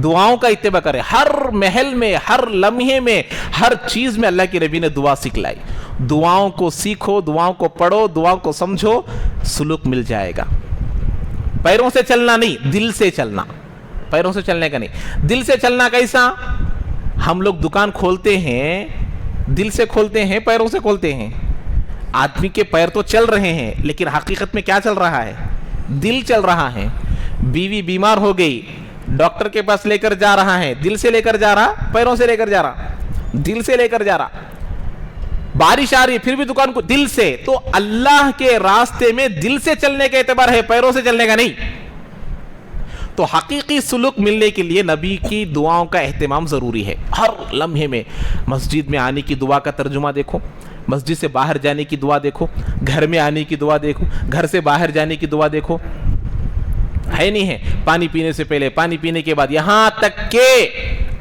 دعاؤں کا اتباع کرے، ہر محل میں، ہر لمحے میں، ہر چیز میں اللہ کے نبی نے دعا سکھلائی. دعاؤں کو سیکھو، دعاؤں کو پڑھو، دعاؤں کو سمجھو، سلوک مل جائے گا. پیروں سے چلنا نہیں، دل سے چلنا، پیروں سے چلنے کا نہیں. دل سے چلنا کیسا؟ ہم لوگ دکان کھولتے ہیں، دل سے کھولتے ہیں، پیروں سے کھولتے ہیں. آدمی کے پیر تو چل رہے ہیں لیکن حقیقت میں کیا چل رہا ہے؟ دل چل رہا ہے. بیوی بیمار ہو گئی، ڈاکٹر کے پاس لے کر جا رہا ہے، دل سے لے کر جا رہا، پیروں سے لے کر جا رہا؟ دل سے لے کر جا رہا. بارش آ رہی پھر بھی دکان کو دل سے. تو اللہ کے راستے میں دل سے چلنے کا اعتبار ہے، پیروں سے چلنے کا نہیں. تو حقیقی سلوک ملنے کے لیے نبی کی دعاؤں کا اہتمام ضروری ہے. ہر لمحے میں مسجد میں آنے کی دعا کا ترجمہ دیکھو، مسجد سے باہر جانے کی دعا دیکھو، گھر میں آنے کی دعا دیکھو، گھر سے باہر جانے کی دعا دیکھو، ہے نہیں ہے؟ پانی پینے سے پہلے، پانی پینے کے بعد، یہاں تک کہ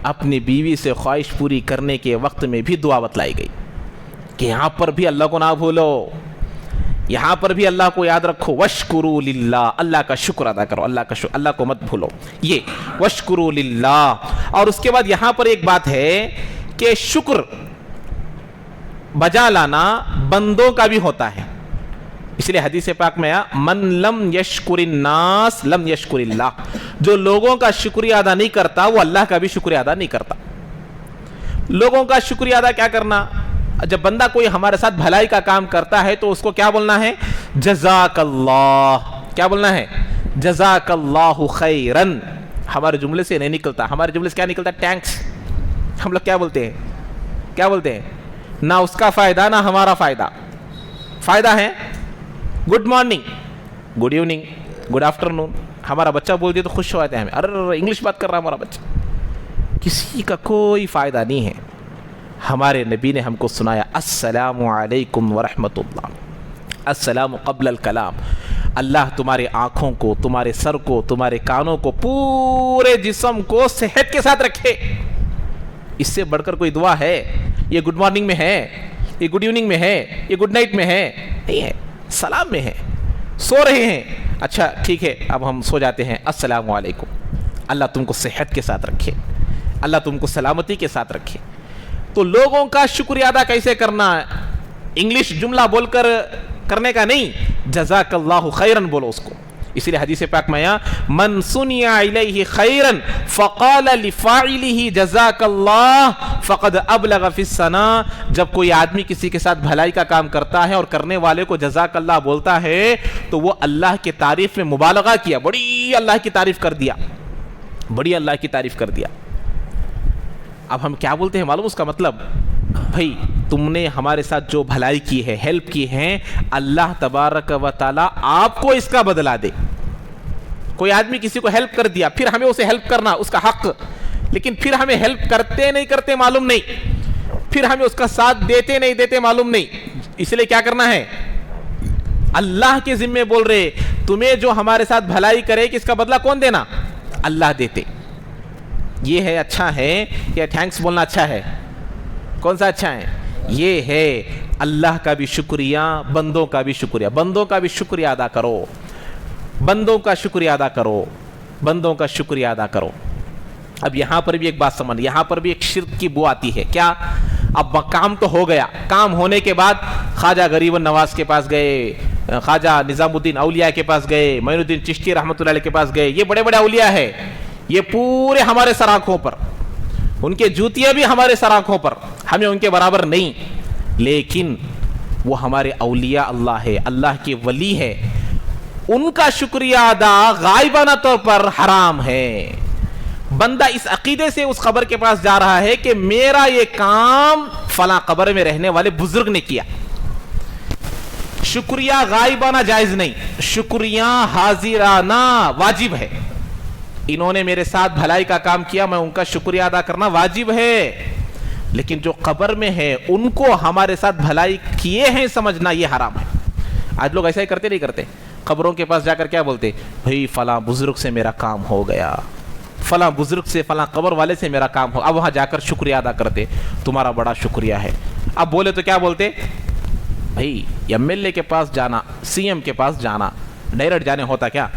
اپنی بیوی سے خواہش پوری کرنے کے وقت میں بھی دعا بتلائی گئی کہ یہاں پر بھی اللہ کو نہ بھولو، یہاں پر بھی اللہ کو یاد رکھو. وشکروا للہ، اللہ کا شکر ادا کرو، اللہ کو مت بھولو. یہ وشکروا للہ. اور اس کے بعد یہاں پر ایک بات ہے کہ شکر بجا لانا بندوں کا بھی ہوتا ہے. اس لیے حدیث پاک میں آیا من لم یشکر الناس لم یشکر اللہ. جو لوگوں کا شکریہ ادا نہیں کرتا وہ اللہ کا بھی شکریہ ادا نہیں کرتا. لوگوں کا شکریہ ادا کیا کرنا؟ جب بندہ کوئی ہمارے ساتھ بھلائی کا کام کرتا ہے تو اس کو کیا بولنا ہے؟ جزاک اللہ. کیا بولنا ہے؟ جزاک اللہ خیرن. ہمارے جملے سے نہیں نکلتا. ہمارے جملے سے کیا نکلتا؟ ٹینکس. ہم لوگ کیا بولتے ہیں؟ کیا بولتے ہیں؟ نہ اس کا فائدہ نہ ہمارا فائدہ. فائدہ ہے good morning, good evening, good afternoon. ہمارا بچہ بول دیا تو خوش ہو جاتے ہیں ہمیں، ارے انگلش بات کر رہا ہمارا بچہ. کسی کا کوئی فائدہ نہیں ہے. ہمارے نبی نے ہم کو سنایا السلام علیکم ورحمۃ اللہ، السلام قبل الکلام. اللہ تمہارے آنکھوں کو، تمہارے سر کو، تمہارے کانوں کو، پورے جسم کو صحت کے ساتھ رکھے. اس سے بڑھ کر کوئی دعا ہے؟ یہ گڈ مارننگ میں ہے، یہ گڈ ایوننگ میں ہے، یہ گڈ نائٹ میں ہے؟ نہیں ہے. سلام میں ہے. سو رہے ہیں، اچھا ٹھیک ہے اب ہم سو جاتے ہیں، السلام علیکم. اللہ تم کو صحت کے ساتھ رکھے، اللہ تم کو سلامتی کے ساتھ رکھے. تو لوگوں کا شکریہ ادا کیسے کرنا؟ انگلش جملہ بول کر کرنے کا نہیں، جزاک اللہ خیرن بولو اس کو. اسی لیے حدیث پاک میں آیا من سنیا الیہ خیرا فقال لفاعلہ جزاک اللہ فقد ابلغ فی الثناء. جب کوئی آدمی کسی کے ساتھ بھلائی کا کام کرتا ہے اور کرنے والے کو جزاک اللہ بولتا ہے تو وہ اللہ کی تعریف میں مبالغہ کیا، بڑی اللہ کی تعریف کر دیا، بڑی اللہ کی تعریف کر دیا. اب ہم کیا بولتے ہیں معلوم اس کا مطلب؟ بھائی تم نے ہمارے ساتھ جو بھلائی کی ہے، ہیلپ کی ہے، اللہ تبارک و تعالی آپ کو اس کا بدلہ دے. کوئی آدمی کسی کو ہیلپ کر دیا، پھر ہمیں اسے ہیلپ کرنا اس کا حق، لیکن پھر ہمیں ہیلپ کرتے نہیں کرتے معلوم نہیں، پھر ہمیں اس کا ساتھ دیتے نہیں دیتے معلوم نہیں. اس لیے کیا کرنا ہے؟ اللہ کے ذمے بول رہے تمہیں جو ہمارے ساتھ بھلائی کرے کہ اس کا بدلہ کون دینا؟ اللہ دیتے. یہ ہے اچھا ہے یا تھینکس بولنا اچھا ہے؟ کون سا اچھا ہے؟ یہ ہے اللہ کا بھی شکریہ، بندوں کا بھی شکریہ. بندوں کا بھی شکریہ ادا کرو، بندوں کا شکریہ ادا کرو، بندوں کا شکریہ ادا کرو. اب یہاں پر بھی ایک بات سمجھ، یہاں پر بھی ایک شرک کی بو آتی ہے. کیا؟ اب کام تو ہو گیا، کام ہونے کے بعد خواجہ غریب النواز کے پاس گئے، خواجہ نظام الدین اولیاء کے پاس گئے، معین الدین چشتی رحمۃ اللہ علیہ کے پاس گئے. یہ بڑے بڑے اولیاء ہیں، یہ پورے ہمارے سر آنکھوں پر، ان کے جوتیاں بھی ہمارے سر آنکھوں پر، ہمیں ان کے برابر نہیں، لیکن وہ ہمارے اولیاء اللہ ہے، اللہ کے ولی ہے. ان کا شکریہ ادا غائبانہ طور پر حرام ہے. بندہ اس عقیدے سے اس قبر کے پاس جا رہا ہے کہ میرا یہ کام فلاں قبر میں رہنے والے بزرگ نے کیا. شکریہ غائبانہ جائز نہیں, شکریہ حاضرانہ واجب ہے. انہوں نے میرے ساتھ بھلائی کا کام کیا, میں ان کا شکریہ ادا کرنا واجب ہے. لیکن جو قبر میں ہے ان کو ہمارے ساتھ بھلائی کیے ہیں سمجھنا یہ حرام ہے. آج لوگ ایسا ہی کرتے نہیں کرتے؟ قبروں کے پاس جا کر کیا بولتے؟ بھئی فلاں بزرگ سے میرا کام ہو گیا, فلاں بزرگ سے, فلاں قبر والے سے میرا کام ہو. اب وہاں جا کر شکریہ ادا کرتے, تمہارا بڑا شکریہ ہے. اب بولے تو کیا بولتے؟ بھئی ایم ایل اے کے پاس جانا, سی ایم کے پاس جانا ڈائریکٹ جانے ہوتا کیا؟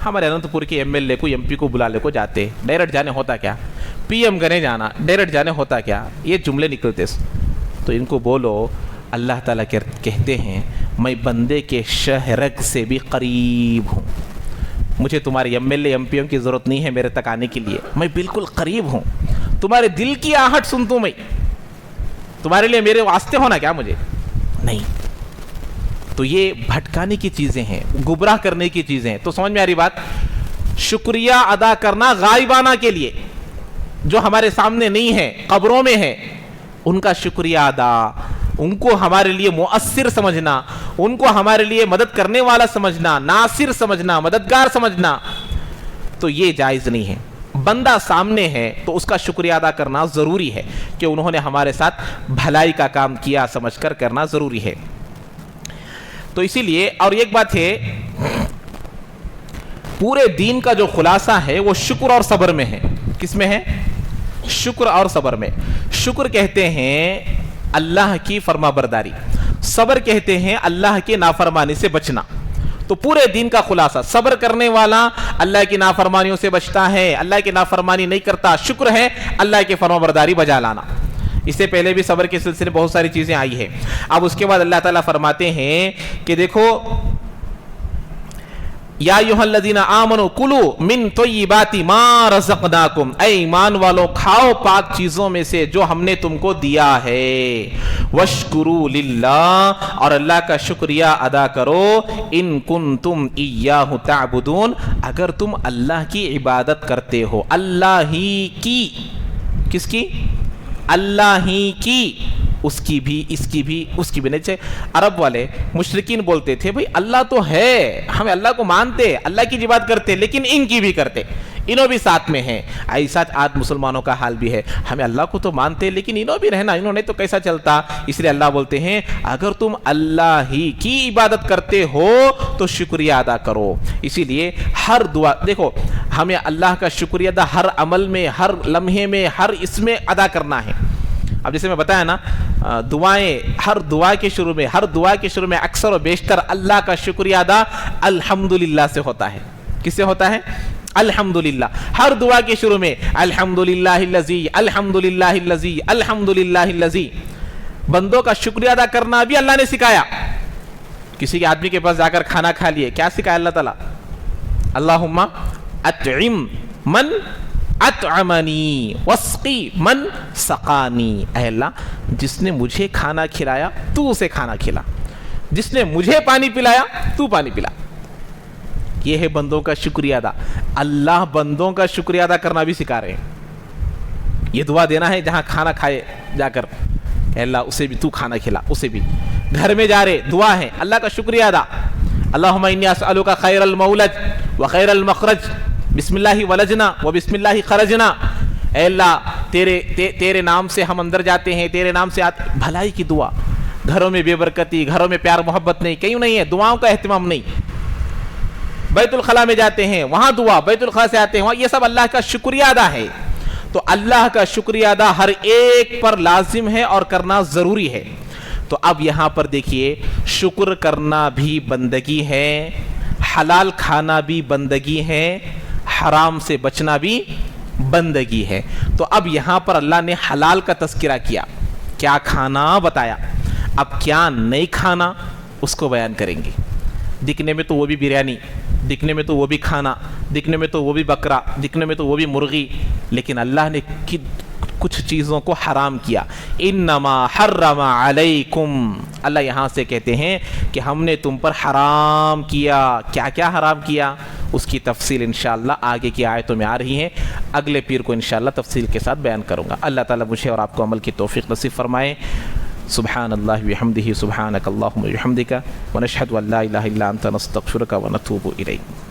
ہمارے اننت پور کے ایم ایل اے کو, ایم پی کو بلا لے کو جاتے, ڈائریکٹ جانے ہوتا کیا؟ پی ایم گنے جانا ڈائریکٹ جانے ہوتا کیا؟ یہ جملے نکلتے. تو ان کو بولو اللہ تعالیٰ کہتے ہیں میں بندے کے شہرگ سے بھی قریب ہوں. مجھے تمہارے M L A M P M کی ضرورت نہیں ہے میرے تک آنے کے لیے, میں بالکل قریب ہوں. تمہارے دل کی آہٹ سنتا ہوں میں, تمہارے لیے میرے واسطے ہونا کیا مجھے نہیں. تو یہ بھٹکانے کی چیزیں ہیں, گمراہ کرنے کی چیزیں ہیں. تو سمجھ میں آ رہی بات؟ شکریہ ادا کرنا غائبانہ کے لیے جو ہمارے سامنے نہیں ہے, قبروں میں ہے, ان کا شکریہ ادا, ان کو ہمارے لیے مؤثر سمجھنا, ان کو ہمارے لیے مدد کرنے والا سمجھنا, ناصر سمجھنا, مددگار سمجھنا, تو یہ جائز نہیں ہے. بندہ سامنے ہے تو اس کا شکریہ ادا کرنا ضروری ہے کہ انہوں نے ہمارے ساتھ بھلائی کا کام کیا سمجھ کر کرنا ضروری ہے. تو اسی لیے, اور ایک بات ہے, پورے دین کا جو خلاصہ ہے وہ شکر اور صبر میں ہے. کس میں ہے؟ شکر اور صبر میں. شکر کہتے ہیں اللہ کی فرما برداری, صبر کہتے ہیں اللہ کے نافرمانی سے بچنا. تو پورے دین کا خلاصہ, صبر کرنے والا اللہ کی نافرمانیوں سے بچتا ہے, اللہ کی نافرمانی نہیں کرتا. شکر ہے اللہ کی فرما برداری بجا لانا. اس سے پہلے بھی صبر کے سلسلے میں بہت ساری چیزیں آئی ہیں. اب اس کے بعد اللہ تعالیٰ فرماتے ہیں کہ دیکھو, یا ایھا الذین آمنوا کلوا من طیبات ما رزقناکم, اے ایمان والو کھاؤ پاک چیزوں میں سے جو ہم نے تم کو دیا ہے. واشکروا للہ, اور اللہ کا شکریہ ادا کرو. ان کنتم ایاہ تعبدون, اگر تم اللہ کی عبادت کرتے ہو. اللہ ہی کی, کس کی؟ اللہ ہی کی, اس کی بھی, اس کی بھی, اس کی بھی نہیں. عرب والے مشرکین بولتے تھے بھئی اللہ تو ہے, ہمیں اللہ کو مانتے, اللہ کی عبادت کرتے, لیکن ان کی بھی کرتے, انہوں بھی ساتھ میں ہیں. ایسا آج مسلمانوں کا حال بھی ہے, ہمیں اللہ کو تو مانتے لیکن انہوں بھی رہنا, انہوں نے تو کیسا چلتا. اس لیے اللہ بولتے ہیں اگر تم اللہ ہی کی عبادت کرتے ہو تو شکریہ ادا کرو. اسی لیے ہر دعا, دیکھو ہمیں اللہ کا شکریہ ادا ہر عمل میں, ہر لمحے میں, ہر اس میں ادا کرنا ہے. اب جیسے میں بتایا نا, دعائیں, ہر دعا کے شروع میں, ہر دعا کے شروع میں اکثر و بیشتر اللہ کا شکریہ ادا الحمدللہ سے ہوتا ہے. کس سے ہوتا ہے؟ الحمدللہ. ہر دعا کے شروع میں الحمدللہ الذی, الحمدللہ الذی, الحمدللہ الذی. بندوں کا شکریہ ادا کرنا بھی اللہ نے سکھایا. کسی کے آدمی کے پاس جا کر کھانا کھا لیے, کیا سکھایا اللہ تعالیٰ؟ اللہم اطعم من اطعمنی واسقی من سقانی. اے اللہ جس نے مجھے کھانا کھلایا تو اسے کھانا کھلا, جس نے مجھے پانی پلایا تو پانی پلا. یہ ہے بندوں کا شکریہ ادا. اللہ بندوں کا شکریہ ادا کرنا بھی سکھا رہے ہیں. یہ دعا دینا ہے جہاں کھانا کھائے جا کر, اے اللہ اسے بھی تو کھانا کھلا, اسے بھی. گھر میں جا رہے, دعا ہے اللہ کا شکریہ ادا. اللہم انی اسألک خیر المولج وخیر المخرج, بسم اللہ ولجنا و بسم اللہ خرجنا. اے اللہ تیرے نام سے ہم اندر جاتے ہیں, تیرے نام سے آتے. بھلائی کی دعا. گھروں میں بے برکتی, گھروں میں پیار محبت نہیں, کیوں نہیں ہے, دعاؤں کا اہتمام نہیں. بیت الخلاء میں جاتے ہیں, وہاں دعا, بیت الخلاء سے آتے ہیں وہاں, یہ سب اللہ کا شکریہ ادا ہے. تو اللہ کا شکریہ ادا ہر ایک پر لازم ہے اور کرنا ضروری ہے. تو اب یہاں پر دیکھیے, شکر کرنا بھی بندگی ہے, حلال کھانا بھی بندگی ہے, حرام سے بچنا بھی بندگی ہے. تو اب یہاں پر اللہ نے حلال کا تذکرہ کیا, کیا کھانا بتایا. اب کیا نہیں کھانا اس کو بیان کریں گے. دکھنے میں تو وہ بھی بریانی, دکھنے میں تو وہ بھی کھانا, دکھنے میں تو وہ بھی بکرا, دکھنے میں تو وہ بھی مرغی, لیکن اللہ نے کچھ چیزوں کو حرام کیا. انما حرم علیکم، اللہ یہاں سے کہتے ہیں کہ ہم نے تم پر حرام کیا. کیا کیا حرام کیا؟ اس کی تفصیل انشاءاللہ آگے کی آیتوں میں آ رہی ہیں. اگلے پیر کو انشاءاللہ تفصیل کے ساتھ بیان کروں گا. اللہ تعالیٰ مجھے اور آپ کو عمل کی توفیق نصیب فرمائے. سبحان اللہ بحمدہ، سبحانک اللہم وبحمدک، ونشہد ان لا الہ الا انت، نستغفرک ونتوب الیک.